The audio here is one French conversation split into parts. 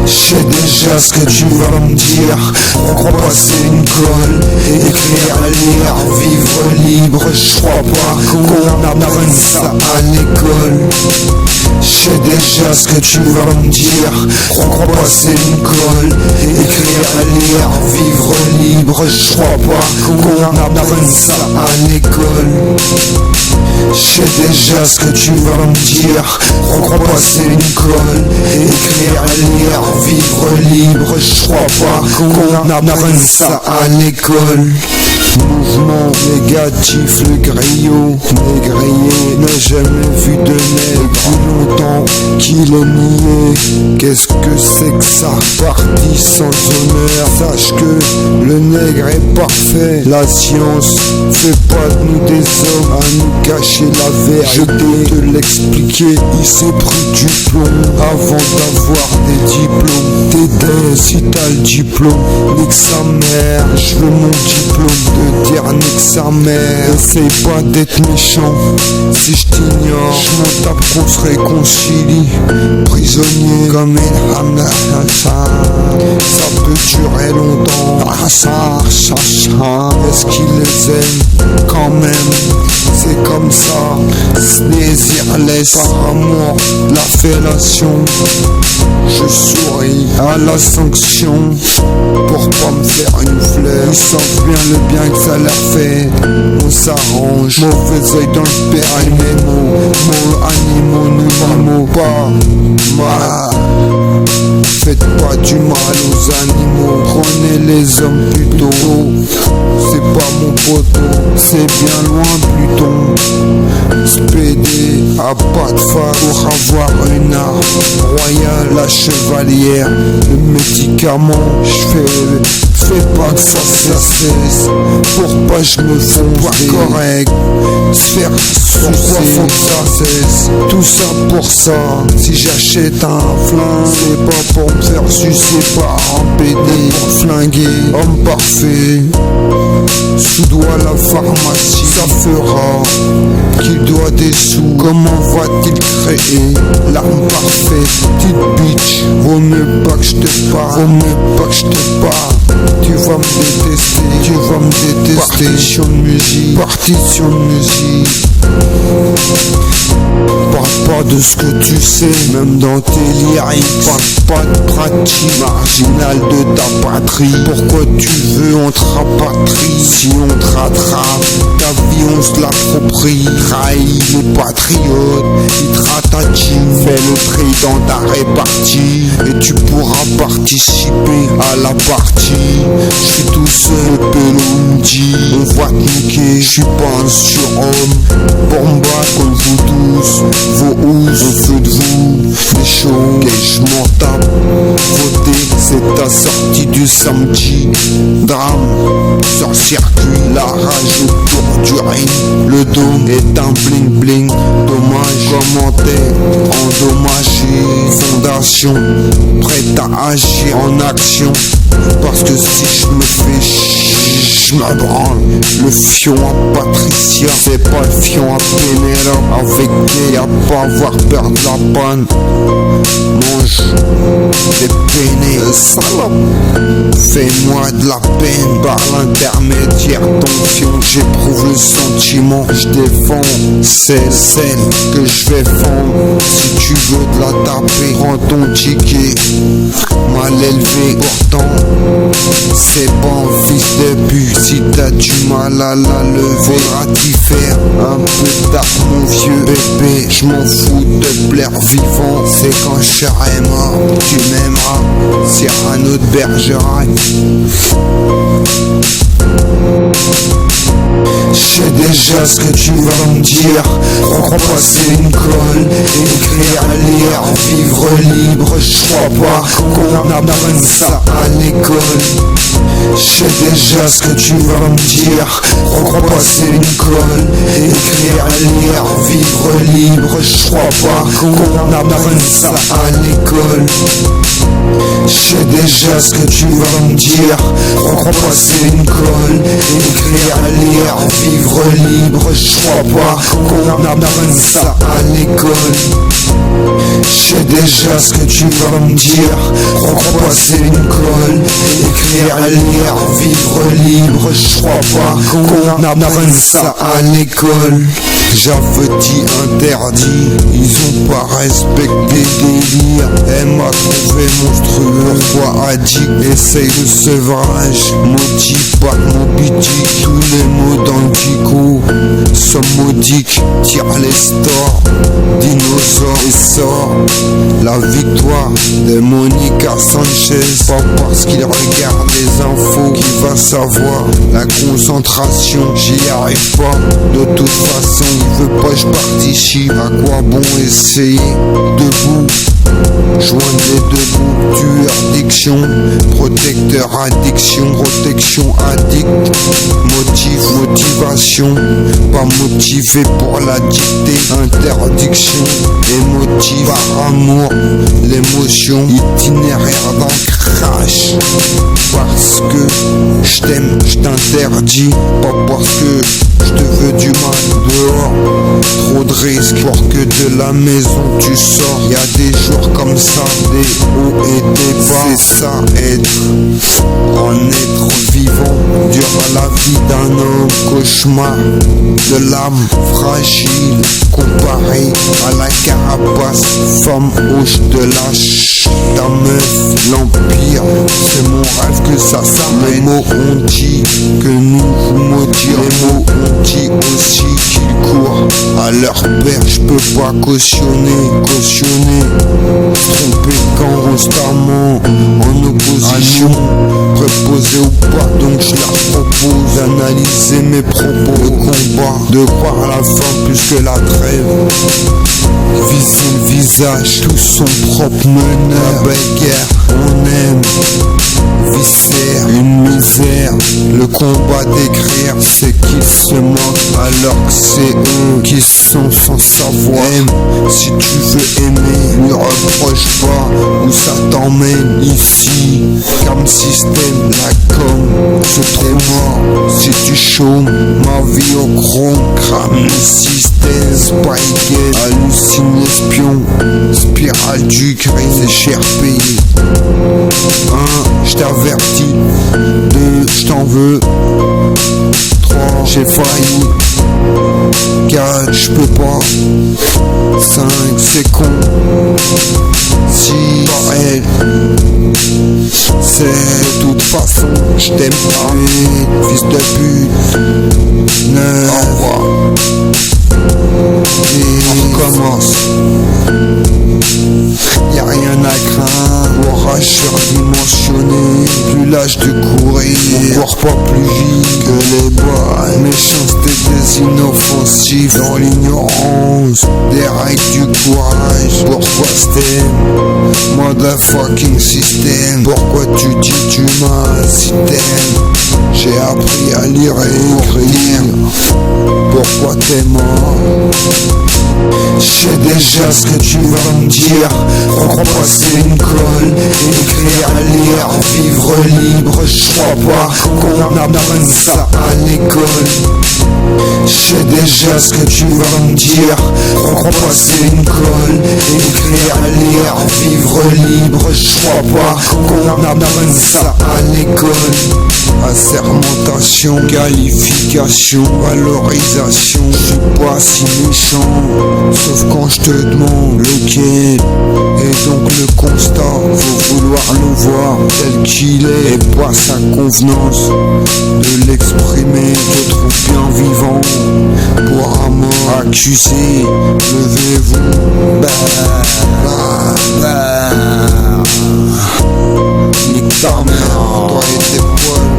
Je sais déjà ce que tu vas me dire. On croit passer une colle, écrire, lire, vivre libre. Je crois pas qu'on apprenne ça à l'école. Je sais déjà ce que tu vas me dire. On croit passer une colle, écrire, lire, vivre libre. Je crois pas qu'on apprenne ça à l'école. Je sais déjà ce que tu vas me dire. On croit passer une colle, écrire, lire, vivre libre. Je crois pas qu'on apprenne ça à l'école. Mouvement négatif, le griot négrier n'a jamais vu de nègre plus longtemps qu'il est nié. Qu'est-ce que c'est que ça? Parti sans honneur. Sache que le nègre est parfait. La science fait pas de nous des hommes à nous cacher la vérité. Je peux te l'expliquer, il s'est pris du plomb avant d'avoir des diplômes. T'aider si t'as le diplôme, nique sa mère. Je veux mon diplôme. De dire nique sa mère. Essaye pas d'être méchant. Si je t'ignore, je m'en tape qu'on se réconcilie. Prisonnier comme une hamna. Ça peut durer longtemps. Est-ce qu'il les aime quand même? C'est comme ça. Désirless par amour, la fellation. Je souris à la sanction pour pas me faire une fleur. Ils savent bien le bien que ça leur fait. On s'arrange. Mauvais oeil dans le périmètre. Mots animaux, nous n'aimons pas mal. Faites pas du mal aux animaux. Prenez les hommes plutôt. C'est pas mon poteau, c'est bien loin Pluton. Spédé à pas de phare pour avoir une arme royale, la chevalière, le médicament. Fais pas que ça cesse. Pour pas je me fonce pas correct. Se faire pourquoi faut que ça cesse? Tout ça pour ça. Si j'achète un flingue, c'est pas pour me faire sucer par un PD. Pour flinguer, homme parfait. Sous doigt la pharmacie, ça fera qu'il doit des sous. Comment va-t-il créer l'arme parfaite? Petite bitch, vaut mieux pas que je te parle. Vaut mieux pas que je te parle. Tu vas me détester, tu vas me détester. Partition de musique, partition de musique. Parle pas de ce que tu sais, même dans tes lyrics. Parle pas de pratique marginale de ta patrie. Pourquoi tu veux on te rapatrie? Si on te rattrape, ta vie on se l'approprie. Trahis les patriotes, ils te ratatine. Fais le tri dans ta répartie et tu pourras participer à la partie. Je suis tout seul, le pélo me dit on va te niquer, je suis pas un surhomme. Pour me battre contre vous tous, vos housses au feu de vous. Les chauds, et je m'en tape. Voter, c'est ta sortie du samedi. Drame sur circuit, la rage autour du ring. Le dôme est un bling bling. Dommage, commentaire endommagé. Fondation, prête à agir en action. Parce que si je me fais je me branle. Le fion à Patricia, c'est pas le fion à Pénélope. Avec gay, à pas avoir peur de la panne. Mange des peinées, salope. Fais-moi de la peine par l'intermédiaire ton fion. J'éprouve le sentiment, je défends celle que je vais vendre. Si tu veux de la taper, prends ton ticket. Mal élevé pourtant, c'est bon fils de pute. Si t'as du mal à la lever, faudra t'y faire un peu tard mon vieux bébé. Je m'en fous de te plaire vivant. C'est quand je serai mort, tu m'aimeras. Cyrano de Bergerac. Je sais déjà ce que tu vas me dire. On croit passer une colle, écrire, lire, vivre libre. Je crois pas qu'on apprenne ça à l'école. Je sais déjà ce que tu vas me dire. On croit passer une colle, écrire, lire, vivre libre. Je crois pas qu'on apprenne ça à l'école. Je sais déjà ce que tu vas me dire. On croit passer une colle, écrire, lire, vivre libre. Je crois pas qu'on apprenne ça à l'école. Je sais déjà ce que tu vas me dire. On repasser une colle, écrire, lire, vivre libre. Je crois pas qu'on apprenne ça à l'école. J'avais dit interdit, ils ont pas respecté délire. Elle m'a trouvé monstrueux, pourquoi addict, essaye de sevrage. Maudit, pas Moby Dick, tous les mots dans le dico sont maudiques. Tire les stores, dinosaures et sort la victoire de Monica Sanchez. Pas parce qu'il regarde les infos qu'il va savoir. La concentration, j'y arrive pas. De toute façon, il veut pas que je participe. À quoi bon essayer? Debout, joindre les deux bouts. Tueur diction, protecteur addiction, protection addict. Motif, motivation, pas motivé pour la dictée. Interdiction, émotive par amour, l'émotion, itinéraire dans le crash. Parce que je t'aime, je t'interdis, pas parce que je te veux du mal dehors. Trop de risques pour que de la maison tu sors. Y'a des jours comme ça, des hauts et des bas. C'est ça être un être vivant. Dur à la vie d'un homme, cauchemar de l'âme fragile. Comparé à la carapace, femme hoche de lâche. Ta meuf, l'empire, c'est mon rêve que ça s'arrête. Les mots ont dit que nous vous maudir. Les mots ont dit aussi qu'ils courent à leur père. Je peux pas cautionner. Tromper quand constamment en opposition, préposé ou pas, donc je leur propose d'analyser mes propos. Le combat, de croire à la fin plus que la trêve. Viser le visage, tout son propre meneur. La bagarre, on aime. Viscère, une misère. Le combat d'écrire, c'est qu'ils se moquent alors que c'est eux qui sont sans savoir. Aime, si tu veux aimer, lui reproche pas où ça t'emmène ici. Comme système, la com, je t'ai mort. Si tu chômes, ma vie au chrome, crame le système. Spike, hallucine l'espion, spirale du gris, c'est cher payé. 1, je t'avertis. 2, je t'en veux. 3, j'ai failli. 4, je peux pas. 5, c'est con. 6, pareil. 7, de toute façon, je t'aime pas. 8, fils de pute. 9, au revoir. Et on recommence. Y'a rien à craindre, orage surdimensionné. Plus l'âge de courir, mon corps pas plus vite que les balles. Méchanceté des inoffensifs dans l'ignorance des règles du courage. Pourquoi t'aimes, motherfucking système? Pourquoi tu dis du mal si t'aimes? J'ai appris à lire et écrire. Pourquoi t'es mort? Je sais déjà ce que tu vas me dire. Repasser une colle, écrire, lire, vivre libre. Je crois pas qu'on apprenne ça à l'école. Je sais déjà ce que tu vas me dire. Repasser une colle, écrire, lire, vivre libre. Je crois pas qu'on apprenne ça à l'école. Assermentation, qualification, valorisation. Je suis pas si méchant, sauf quand je te demande lequel. Et donc le constat, faut vouloir le voir tel qu'il est, et pas sa convenance de l'exprimer. Je trouve bien vivant, pour un mort accusé. Levez-vous, nique ta mère, toi et tes poils.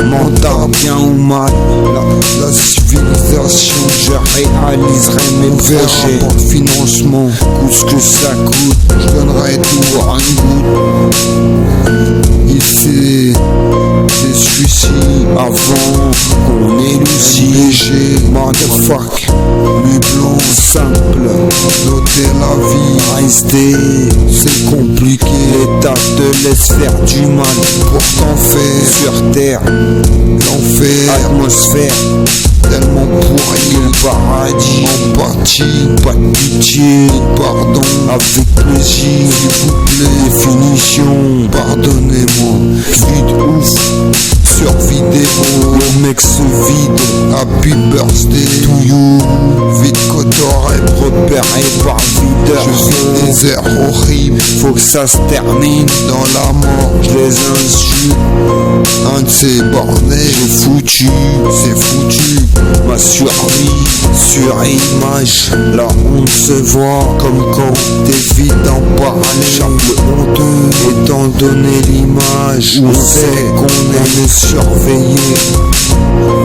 Mental bien ou mal, la civilisation, je réaliserai mes projets. Pour le financement, coûte ce que ça coûte, je donnerai tout à une goutte. Ici, des suicides avant qu'on ait lucide. Léger, motherfuck, plus blanc, simple. Noter la vie, rester, c'est compliqué. L'État te laisse faire du mal, pourtant fait sur terre, l'enfer, atmosphère. tellement pourri, le paradis en partie, pas de pitié, pardon, avec plaisir, s'il vous plaît, définition, pardonnez-moi, vite ouf, sur vidéo, le mec se vide, happy birthday to you, vite que t'aurais repéré par videur, je vis des heures horribles, faut que ça se termine dans la mort, je les insulte, un de ces bordels, j'ai foutu, c'est foutu, ma survie sur image, la honte se voit comme quand t'évites d'en parler, le honteux étant donné l'image, on sait qu'on est surveillé,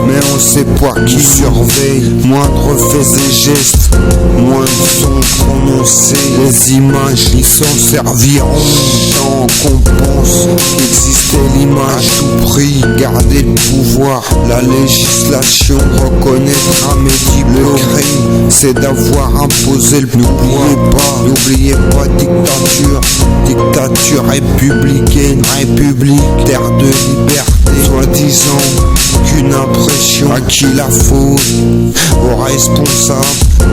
mais on sait pas qui surveille, moindre fait et geste, moins de sons prononcés, les images ils s'en serviront tant qu'on pense qu'existait l'image à tout prix, garder le pouvoir, la législation reconnaîtra mes le crime, c'est d'avoir imposé le pouvoir, n'oubliez pas dictature républicaine, république, terre de liberté, soi-disant qu'une impression, à qui la faute, aux responsables,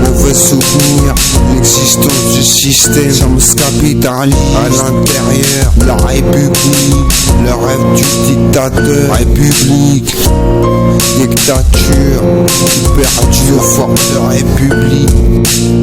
mauvais souvenir, l'existence du système, sommes capitaliste, à l'intérieur, la république, le rêve du dictateur, république, dictature, perdue aux formes de république.